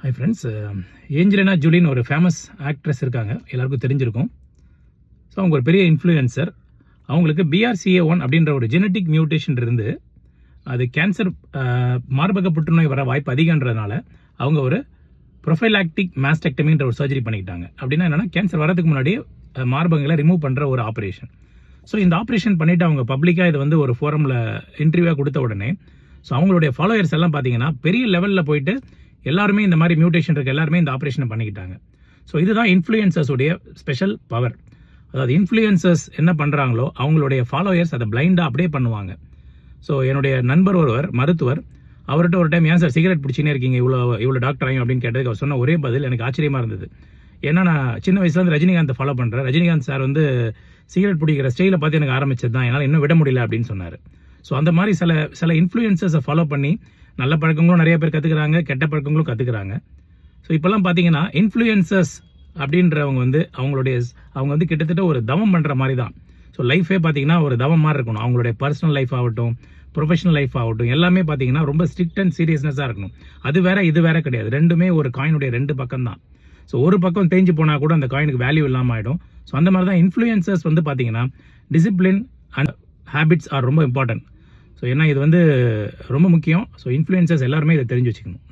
Hi friends, Angelina ஜூலின்னு ஒரு famous actress இருக்காங்க, எல்லாருக்கும் தெரிஞ்சிருக்கும். ஸோ அவங்க ஒரு பெரிய இன்ஃப்ளூயன்சர். அவங்களுக்கு BRCA1 அப்படின்ற ஒரு ஜெனட்டிக் மியூட்டேஷன் இருந்து அது கேன்சர், மார்பக புற்றுநோய் வர வாய்ப்பு அதிகன்றதுனால அவங்க ஒரு ப்ரொஃபைலாக்டிக் மாஸ்டெக்டமின்ற ஒரு சர்ஜரி பண்ணிக்கிட்டாங்க. அப்படின்னா என்னன்னா, கேன்சர் வரதுக்கு முன்னாடியே மார்பகங்களை ரிமூவ் பண்ணுற ஒரு ஆப்ரேஷன். ஸோ இந்த ஆப்ரேஷன் பண்ணிவிட்டு அவங்க பப்ளிக்காக இது வந்து ஒரு ஃபோரமில் இன்டர்வியூவாக கொடுத்த உடனே ஸோ அவங்களுடைய ஃபாலோயர்ஸ் எல்லாம் பார்த்தீங்கன்னா பெரிய லெவலில் போயிட்டு எல்லாருமே இந்த மாதிரி மியூட்டேஷன் இருக்க எல்லாருமே இந்த ஆப்ரேஷனை பண்ணிக்கிட்டாங்க. ஸோ இதுதான் இன்ஃப்ளூயன்சர்ஸுடைய ஸ்பெஷல் பவர். அதாவது இன்ஃப்ளூயன்சர்ஸ் என்ன பண்ணுறாங்களோ அவங்களுடைய ஃபாலோயர்ஸ் அதை பிளைண்டாக அப்படியே பண்ணுவாங்க. ஸோ என்னுடைய நண்பர் ஒருவர் மருத்துவர், அவர்கிட்ட ஒரு டைம் ஏன் சார் சிகரெட் பிடிச்சினே இருக்கீங்க இவ்வளோ டாக்டர் ஆகும் அப்படின்னு கேட்டதுக்கு அவர் சொன்ன ஒரே பதில் எனக்கு ஆச்சரியமாக இருந்தது. ஏன்னா நான் சின்ன வயசுலேருந்து ரஜினிகாந்த் ஃபாலோ பண்ணுறேன். ரஜினிகாந்த் சார் வந்து சிகரெட் பிடிக்கிற ஸ்டைலை பார்த்து எனக்கு ஆரம்பிச்சது தான், என்னால் இன்னும் விட முடியல அப்படின்னு சொன்னார். ஸோ அந்த மாதிரி சில இன்ஃப்ளூயன்சர்ஸை ஃபாலோ பண்ணி நல்ல பழக்கங்களும் நிறைய பேர் கற்றுக்குறாங்க, கெட்ட பழக்கங்களும் கற்றுக்குறாங்க. ஸோ இப்போல்லாம் பார்த்தீங்கன்னா இன்ஃப்ளூயன்சர்ஸ் அப்படின்றவங்க வந்து அவங்க வந்து கிட்டத்தட்ட ஒரு தவம் பண்ணுற மாதிரி தான். ஸோ லைஃபே பார்த்தீங்கன்னா ஒரு தவம் மாதிரி இருக்கணும். அவங்களுடைய பர்சனல் லைஃப் ஆகட்டும், ப்ரொஃபஷனல் லைஃப் ஆகட்டும், எல்லாமே பார்த்தீங்கன்னா ரொம்ப ஸ்ட்ரிக்ட் அண்ட் சீரியஸ்னஸாக இருக்கணும். அது வேற இது வேற கிடையாது. ரெண்டுமே ஒரு காயினுடைய ரெண்டு பக்கம் தான். ஸோ ஒரு பக்கம் தேஞ்சு போனால் கூட அந்த காயினுக்கு வேல்யூ இல்லாமல் ஆகிடும். ஸோ அந்த மாதிரி தான் இன்ஃப்ளூயன்சர்ஸ் வந்து பார்த்தீங்கன்னா டிசிப்ளின் அண்ட் ஹேபிட்ஸ் ஆர் ரொம்ப இம்பார்ட்டன்ட். ஸோ ஏன்னா இது வந்து ரொம்ப முக்கியம். ஸோ இன்ஃப்ளூயன்சர்ஸ் எல்லாருமே இதை தெரிஞ்சு வச்சுக்கணும்.